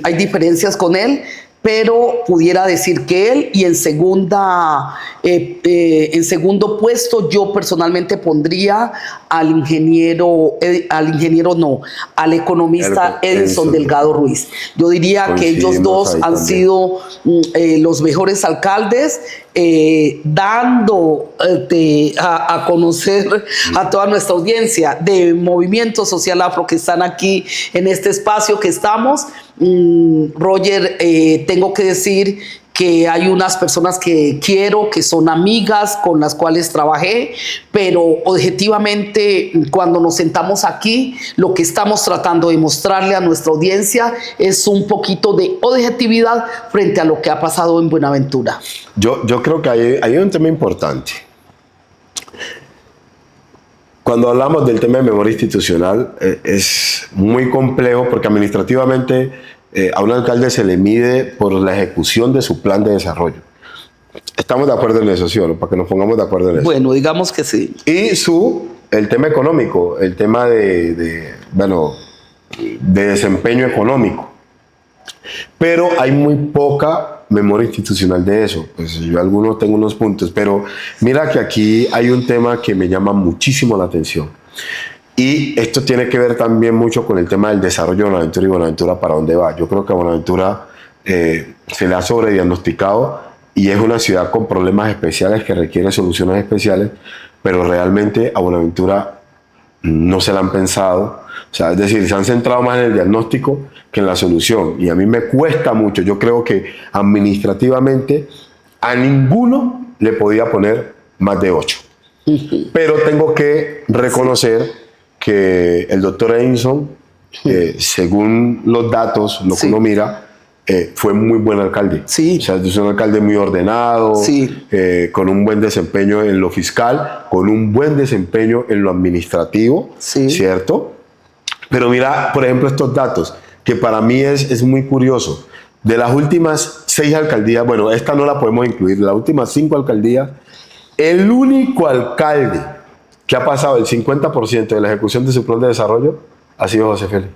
hay diferencias con él, pero pudiera decir que él, y en segundo puesto yo personalmente pondría al economista Edinson Delgado Ruiz. Yo diría que ellos dos han sido los mejores alcaldes, dando a conocer a toda nuestra audiencia de Movimiento Social Afro que están aquí en este espacio que estamos. Roger, tengo que decir que hay unas personas que quiero, que son amigas, con las cuales trabajé, pero objetivamente cuando nos sentamos aquí, lo que estamos tratando de mostrarle a nuestra audiencia es un poquito de objetividad frente a lo que ha pasado en Buenaventura. Yo creo que hay un tema importante. Cuando hablamos del tema de memoria institucional, es muy complejo, porque administrativamente a un alcalde se le mide por la ejecución de su plan de desarrollo. ¿Estamos de acuerdo en eso, sí o no? Para que nos pongamos de acuerdo en eso. Bueno, digamos que sí. Y el tema económico, el tema de desempeño económico. Pero hay muy poca memoria institucional de eso. Pues yo tengo unos puntos, pero mira que aquí hay un tema que me llama muchísimo la atención. Y esto tiene que ver también mucho con el tema del desarrollo de Buenaventura y Buenaventura para dónde va. Yo creo que a Buenaventura se le ha sobrediagnosticado y es una ciudad con problemas especiales que requiere soluciones especiales, pero realmente a Buenaventura no se la han pensado. O sea, es decir, se han centrado más en el diagnóstico que en la solución. Y a mí me cuesta mucho. Yo creo que administrativamente a ninguno le podía poner más de 8. Pero tengo que reconocer que el doctor Edinson, según los datos, lo que uno mira, fue muy buen alcalde. O sea, es un alcalde muy ordenado, con un buen desempeño en lo fiscal, con un buen desempeño en lo administrativo, ¿cierto? Pero mira, por ejemplo, estos datos, que para mí es muy curioso. De las últimas 6 alcaldías, bueno, esta no la podemos incluir, de las últimas 5 alcaldías, el único alcalde que ha pasado el 50% de la ejecución de su plan de desarrollo ha sido José Félix.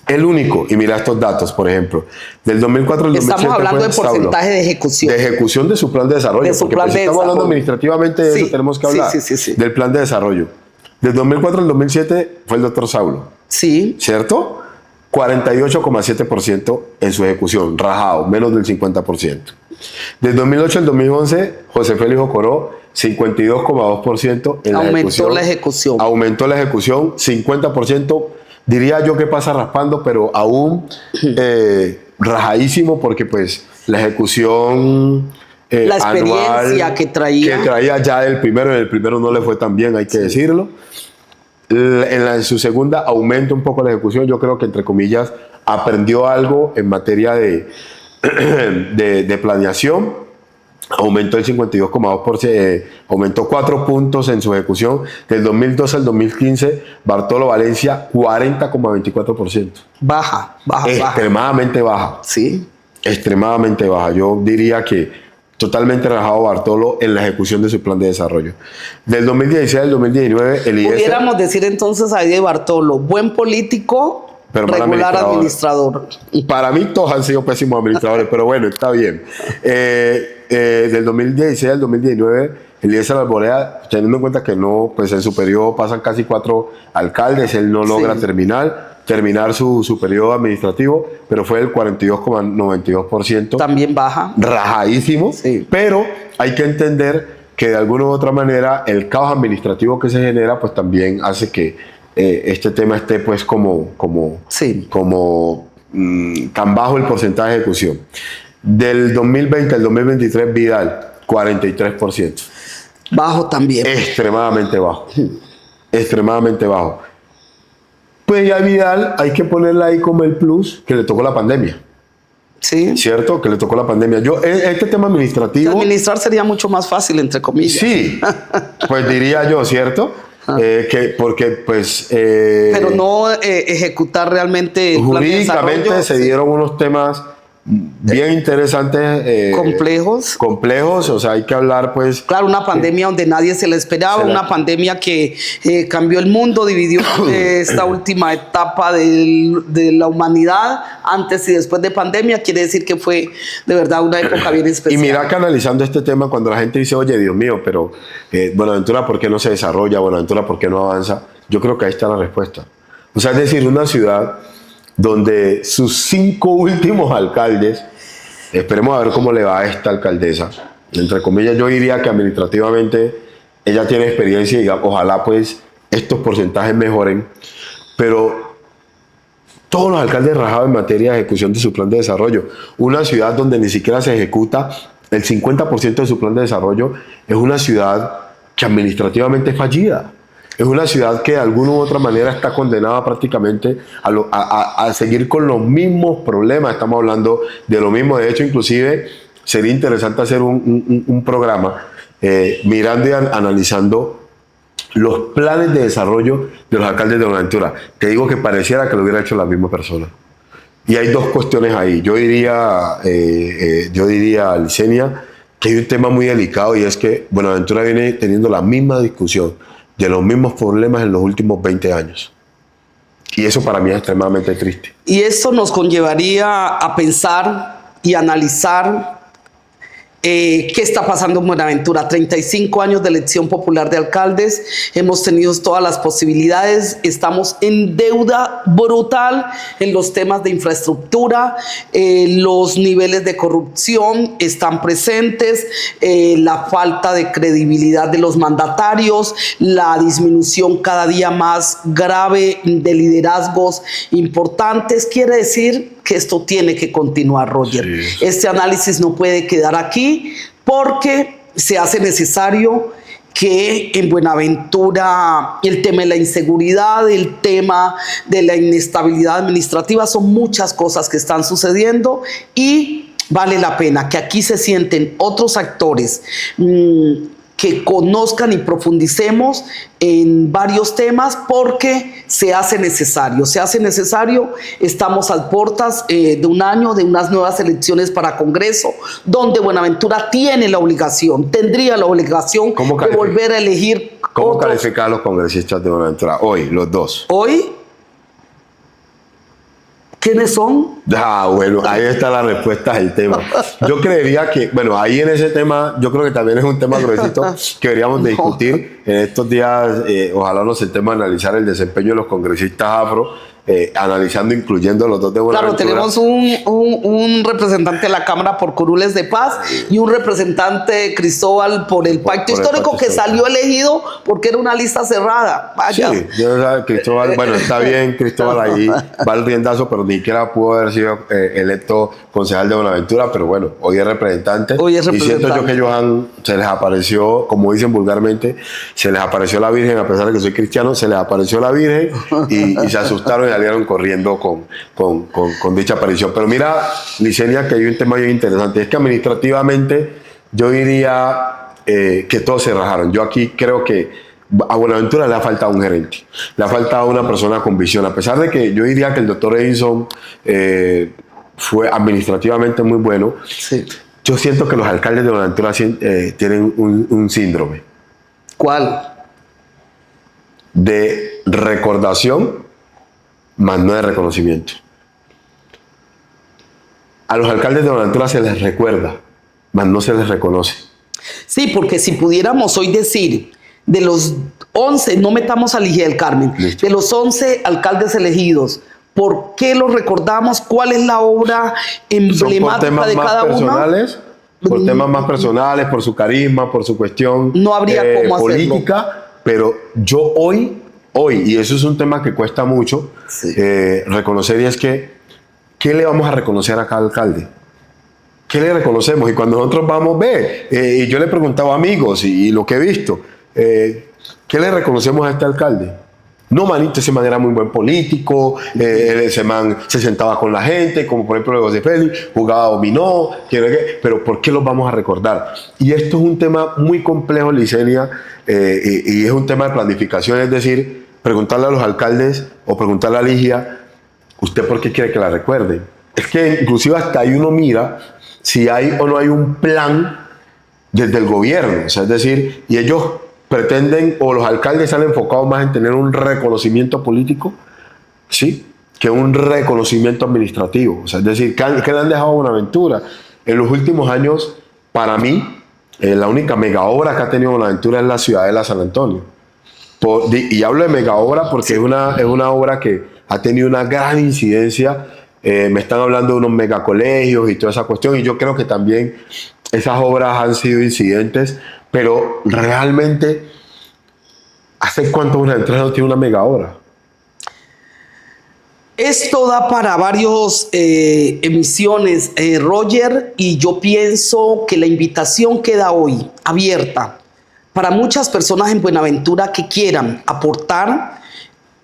El único. Y mira estos datos, por ejemplo. Del 2004 al 2007 estamos hablando de porcentaje de ejecución. De ejecución de su plan de desarrollo. Porque pues, si estamos hablando administrativamente de eso, tenemos que hablar del plan de desarrollo. Del 2004 al 2007 fue el doctor Saulo. ¿Cierto? 48,7% en su ejecución, rajado, menos del 50%. Del 2008 al 2011, José Félix Ocoró, 52,2% en la Aumentó ejecución. la ejecución. Aumentó la ejecución, 50%, diría yo que pasa raspando, pero aún rajadísimo porque pues la ejecución la experiencia anual que traía ya del primero, en el primero no le fue tan bien, hay que decirlo. En su segunda aumenta un poco la ejecución, yo creo que entre comillas aprendió algo en materia de planeación, aumentó el 52,2%, aumentó 4 puntos en su ejecución. Del 2012 al 2015, Bartolo Valencia 40,24%. Baja. Extremadamente baja. Sí. Extremadamente baja. Yo diría que totalmente rajado Bartolo en la ejecución de su plan de desarrollo. Del 2016 al 2019, el IES... Pudiéramos decir entonces ahí de Bartolo, buen político, pero regular administrador. Para mí todos han sido pésimos administradores, pero bueno, está bien. Del 2016 al 2019, Eliezer Arboleda, teniendo en cuenta que no, pues en su periodo pasan casi 4 alcaldes, él no logra terminar su periodo administrativo, pero fue el 42,92%. También baja. Rajadísimo, pero hay que entender que de alguna u otra manera el caos administrativo que se genera pues también hace que este tema esté pues como tan bajo el porcentaje de ejecución. Del 2020 al 2023, Vidal, 43%. Bajo también. Extremadamente bajo. Extremadamente bajo. Pues ya Vidal hay que ponerle ahí como el plus que le tocó la pandemia. Sí. ¿Cierto? Que le tocó la pandemia. Este tema administrativo... Administrar sería mucho más fácil, entre comillas. Sí, pues diría yo, ¿cierto? Porque pues... pero no ejecutar realmente... El jurídicamente se dieron unos temas bien interesantes. Complejos, o sea, hay que hablar pues... Claro, una pandemia donde nadie se la esperaba, una pandemia que cambió el mundo, dividió esta última etapa de la humanidad, antes y después de pandemia, quiere decir que fue de verdad una época bien especial. Y mira que analizando este tema, cuando la gente dice, oye, Dios mío, pero Buenaventura, ¿por qué no se desarrolla? Buenaventura, ¿por qué no avanza? Yo creo que ahí está la respuesta. O sea, es decir, una ciudad donde sus 5 últimos alcaldes, esperemos a ver cómo le va a esta alcaldesa, entre comillas, yo diría que administrativamente ella tiene experiencia y ojalá pues estos porcentajes mejoren, pero todos los alcaldes rajados en materia de ejecución de su plan de desarrollo. Una ciudad donde ni siquiera se ejecuta el 50% de su plan de desarrollo es una ciudad que administrativamente es fallida. Es una ciudad que de alguna u otra manera está condenada prácticamente a seguir con los mismos problemas. Estamos hablando de lo mismo. De hecho, inclusive sería interesante hacer un programa mirando y analizando los planes de desarrollo de los alcaldes de Buenaventura. Te digo que pareciera que lo hubiera hecho la misma persona. Y hay dos cuestiones ahí. Yo diría, Licenia, que hay un tema muy delicado y es que Buenaventura viene teniendo la misma discusión de los mismos problemas en los últimos 20 años. Y eso para mí es extremadamente triste. Y esto nos conllevaría a pensar y analizar qué está pasando en Buenaventura. 35 años de elección popular de alcaldes, hemos tenido todas las posibilidades, estamos en deuda brutal en los temas de infraestructura, los niveles de corrupción están presentes, la falta de credibilidad de los mandatarios, la disminución cada día más grave de liderazgos importantes. Quiere decir que esto tiene que continuar, Roger. Sí. Este análisis no puede quedar aquí porque se hace necesario que en Buenaventura el tema de la inseguridad, el tema de la inestabilidad administrativa, son muchas cosas que están sucediendo y vale la pena que aquí se sienten otros actores que conozcan y profundicemos en varios temas porque se hace necesario, estamos a puertas de un año, de unas nuevas elecciones para Congreso, donde Buenaventura tendría la obligación de volver a elegir. ¿Cómo calificar a los congresistas de Buenaventura hoy, los dos? Hoy, ¿quiénes son? Bueno, ahí está la respuesta del tema. Yo creería que, bueno, ahí en ese tema, yo creo que también es un tema gruesito que deberíamos de discutir en estos días. Ojalá nos sentemos a analizar el desempeño de los congresistas afro analizando, incluyendo los dos de Buenaventura. Claro, tenemos un representante de la Cámara por Curules de Paz y un representante, Cristóbal, por el Pacto Histórico, que salió elegido porque era una lista cerrada. Vaya. Sí, Cristóbal, bueno, está bien, Cristóbal ahí va el riendazo, pero ni siquiera pudo haber sido electo concejal de Buenaventura, pero bueno, hoy es representante. Y siento yo que Johan se les apareció, como dicen vulgarmente, se les apareció la Virgen, a pesar de que soy cristiano, se les apareció la Virgen y se asustaron y salieron corriendo con dicha aparición. Pero mira, Licenia, que hay un tema bien interesante, es que administrativamente yo diría que todos se rajaron. Yo aquí creo que a Buenaventura le ha faltado un gerente, le ha faltado una persona con visión, a pesar de que yo diría que el doctor Edison fue administrativamente muy bueno. Sí. Yo siento que los alcaldes de Buenaventura tienen un síndrome. ¿Cuál? De recordación, más no de reconocimiento. A los alcaldes de Buenaventura se les recuerda, más no se les reconoce. Sí, porque si pudiéramos hoy decir, de los 11, no metamos a Ligia del Carmen, Listo. de los 11 alcaldes elegidos, ¿por qué los recordamos? ¿Cuál es la obra emblemática de cada uno? Por temas más personales, por su carisma, por su cuestión no habría cómo política, hacerlo. Pero yo hoy, y eso es un tema que cuesta mucho reconocer, y es que, ¿qué le vamos a reconocer a cada alcalde? ¿Qué le reconocemos? Y cuando nosotros vamos, y yo le he preguntado a amigos y lo que he visto, ¿qué le reconocemos a este alcalde? No, manito, ese man era muy buen político, ese man se sentaba con la gente, como por ejemplo José Félix, jugaba dominó, pero ¿por qué los vamos a recordar? Y esto es un tema muy complejo, Licenia, y es un tema de planificación, es decir, preguntarle a los alcaldes o preguntarle a Ligia, ¿usted por qué quiere que la recuerde? Es que inclusive hasta ahí uno mira si hay o no hay un plan desde el gobierno, o sea, es decir, y ellos pretenden, o los alcaldes están enfocados más en tener un reconocimiento político, ¿sí?, que un reconocimiento administrativo. O sea, es decir, ¿qué le han dejado a Buenaventura? En los últimos años, para mí, la única mega obra que ha tenido Buenaventura es la Ciudadela San Antonio. Y hablo de mega obra porque es una obra que ha tenido una gran incidencia. Me están hablando de unos megacolegios y toda esa cuestión, y yo creo que también esas obras han sido incidentes. Pero realmente, ¿hace cuánto Buenaventura no tiene una mega obra? Esto da para varias emisiones, Roger, y yo pienso que la invitación queda hoy abierta para muchas personas en Buenaventura que quieran aportar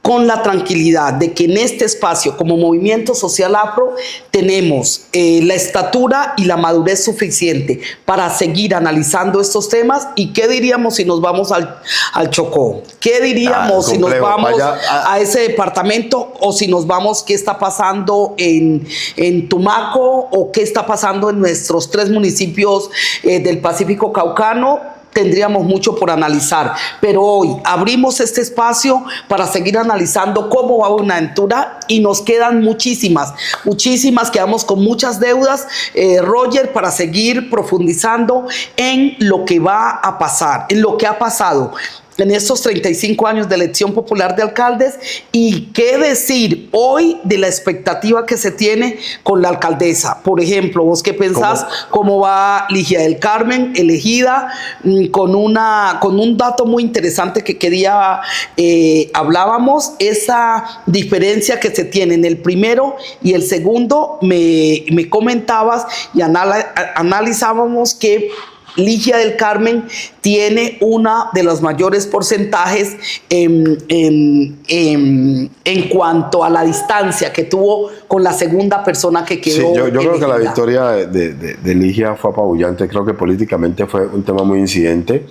con la tranquilidad de que en este espacio, como Movimiento Social Afro, tenemos la estatura y la madurez suficiente para seguir analizando estos temas. ¿Y qué diríamos si nos vamos al Chocó? ¿Qué diríamos si nos vamos a ese departamento? O si nos vamos, ¿qué está pasando en Tumaco? ¿O qué está pasando en nuestros 3 municipios del Pacífico Caucano? Tendríamos mucho por analizar, pero hoy abrimos este espacio para seguir analizando cómo va Buenaventura, y nos quedan muchísimas, quedamos con muchas deudas, Roger, para seguir profundizando en lo que va a pasar, en lo que ha pasado en estos 35 años de elección popular de alcaldes, y qué decir hoy de la expectativa que se tiene con la alcaldesa. Por ejemplo, ¿vos qué pensás? ¿Cómo va Ligia del Carmen, elegida, con un dato muy interesante que quería, hablábamos, esa diferencia que se tiene en el primero y el segundo? Me comentabas y analizábamos que Ligia del Carmen tiene una de los mayores porcentajes en cuanto a la distancia que tuvo con la segunda persona que quedó. Sí, yo creo que la victoria de Ligia fue apabullante. Creo que políticamente fue un tema muy incidente.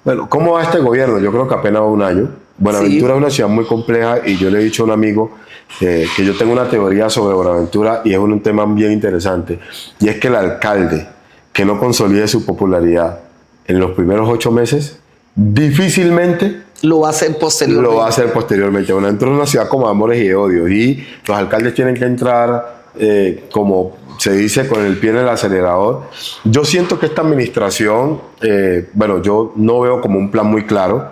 Bueno, ¿cómo va este gobierno? Yo creo que apenas va un año. Buenaventura es una ciudad muy compleja, y yo le he dicho a un amigo que yo tengo una teoría sobre Buenaventura, y es un tema bien interesante, y es que el alcalde que no consolide su popularidad en los primeros 8 meses, difícilmente lo va a hacer posteriormente. Buenaventura es una ciudad como de amores y de odios, y los alcaldes tienen que entrar, como se dice, con el pie en el acelerador. Yo siento que esta administración, yo no veo como un plan muy claro.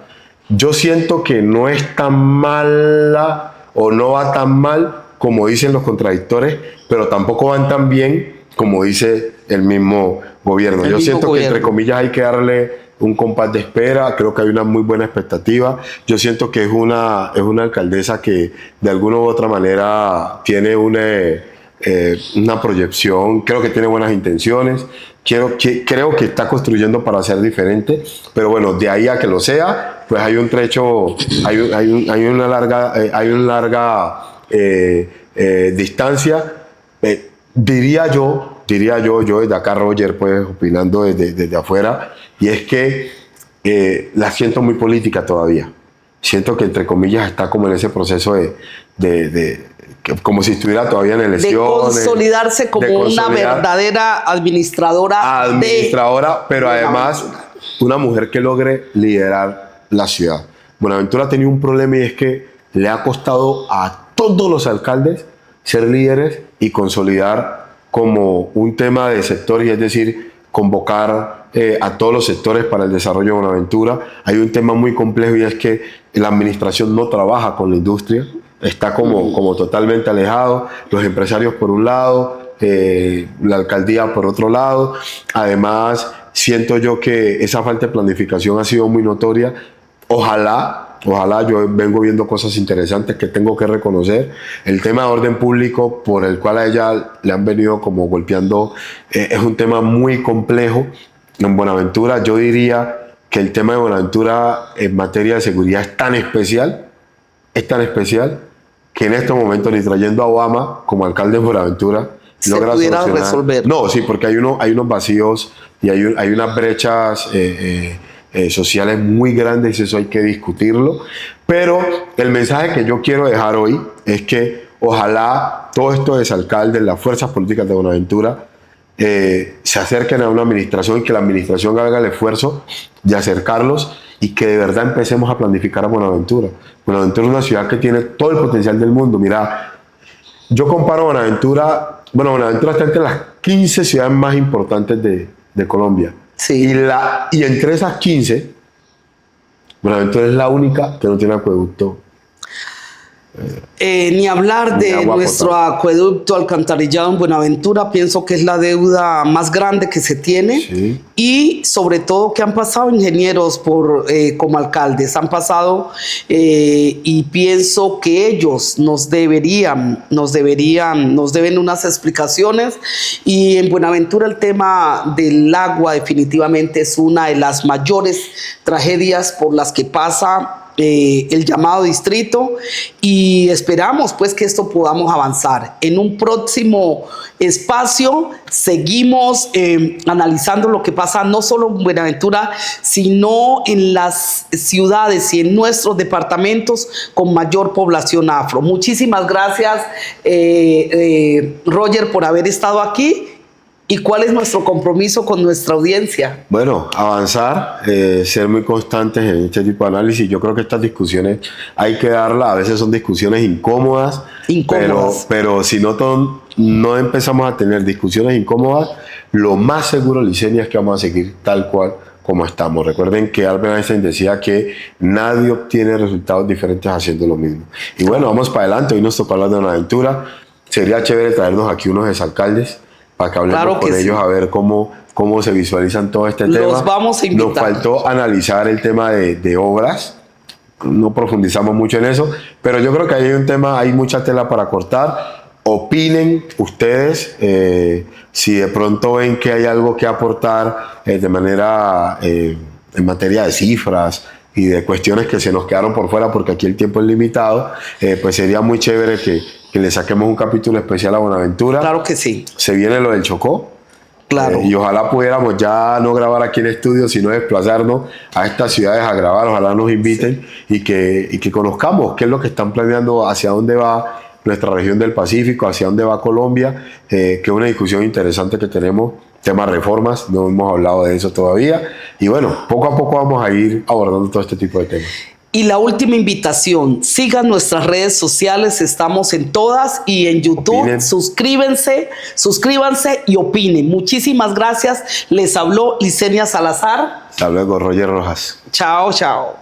Yo siento que no es tan mala o no va tan mal como dicen los contradictores, pero tampoco van tan bien como dice el mismo gobierno. Yo siento que, entre comillas, hay que darle un compás de espera. Creo que hay una muy buena expectativa. Yo siento que es una alcaldesa que de alguna u otra manera tiene una proyección, creo que tiene buenas intenciones, creo que está construyendo para ser diferente, pero bueno, de ahí a que lo sea, pues hay un trecho, hay una larga distancia. Diría yo desde acá, Roger, pues opinando desde afuera, y es que la siento muy política todavía. Siento que, entre comillas, está como en ese proceso como si estuviera todavía en elecciones. De consolidarse como una verdadera administradora. Pero además una mujer que logre liderar la ciudad. Buenaventura ha tenido un problema, y es que le ha costado a todos los alcaldes ser líderes y consolidar como un tema de sectores, es decir, convocar a todos los sectores para el desarrollo de Buenaventura. Hay un tema muy complejo, y es que la administración no trabaja con la industria, está como totalmente alejado, los empresarios por un lado, la alcaldía por otro lado. Además, siento yo que esa falta de planificación ha sido muy notoria. Ojalá, yo vengo viendo cosas interesantes que tengo que reconocer. El tema de orden público, por el cual a ella le han venido como golpeando, es un tema muy complejo en Buenaventura. Yo diría que el tema de Buenaventura en materia de seguridad es tan especial, que en estos momentos, ni trayendo a Obama como alcalde de Buenaventura, logra resolver. No, sí, porque hay unos vacíos y hay unas brechas sociales muy grandes, y eso hay que discutirlo. Pero el mensaje que yo quiero dejar hoy es que ojalá todos estos exalcaldes, las fuerzas políticas de Buenaventura, se acerquen a una administración, y que la administración haga el esfuerzo de acercarlos, y que de verdad empecemos a planificar a Buenaventura. Buenaventura es una ciudad que tiene todo el potencial del mundo. Mira, yo comparo Buenaventura está entre las 15 ciudades más importantes de Colombia. Sí. Y entre esas 15, Buenaventura es la única que no tiene acueducto. Ni hablar de nuestro acueducto alcantarillado en Buenaventura. Pienso que es la deuda más grande que se tiene. Sí. Y sobre todo que han pasado ingenieros como alcaldes, han pasado, y pienso que ellos nos deben unas explicaciones. Y en Buenaventura el tema del agua definitivamente es una de las mayores tragedias por las que pasa el llamado distrito, y esperamos pues que esto podamos avanzar. En un próximo espacio seguimos analizando lo que pasa no solo en Buenaventura, sino en las ciudades y en nuestros departamentos con mayor población afro. Muchísimas gracias, Roger, por haber estado aquí. ¿Y cuál es nuestro compromiso con nuestra audiencia? Bueno, avanzar, ser muy constantes en este tipo de análisis. Yo creo que estas discusiones hay que darlas. A veces son discusiones incómodas. Pero si no empezamos a tener discusiones incómodas, lo más seguro, Licenia, es que vamos a seguir tal cual como estamos. Recuerden que Albert Einstein decía que nadie obtiene resultados diferentes haciendo lo mismo. Y bueno, vamos para adelante. Hoy nos tocó hablar de Buenaventura. Sería chévere traernos aquí unos exalcaldes para que hablemos con ellos, a ver cómo se visualizan todo este tema. Los vamos a invitar. Nos faltó analizar el tema de obras. No profundizamos mucho en eso, pero yo creo que hay mucha tela para cortar. Opinen ustedes si de pronto ven que hay algo que aportar de manera en materia de cifras y de cuestiones que se nos quedaron por fuera, porque aquí el tiempo es limitado. Pues sería muy chévere que le saquemos un capítulo especial a Buenaventura. Claro que sí. Se viene lo del Chocó. Claro. Y ojalá pudiéramos ya no grabar aquí en estudio, sino desplazarnos a estas ciudades a grabar. Ojalá nos inviten, y que conozcamos qué es lo que están planeando, hacia dónde va nuestra región del Pacífico, hacia dónde va Colombia, que es una discusión interesante que tenemos. Temas reformas, no hemos hablado de eso todavía. Y bueno, poco a poco vamos a ir abordando todo este tipo de temas. Y la última invitación, sigan nuestras redes sociales, estamos en todas, y en YouTube. Opinen. Suscríbanse y opinen. Muchísimas gracias. Les habló Licenia Salazar. Hasta luego, Roger Rojas. Chao, chao.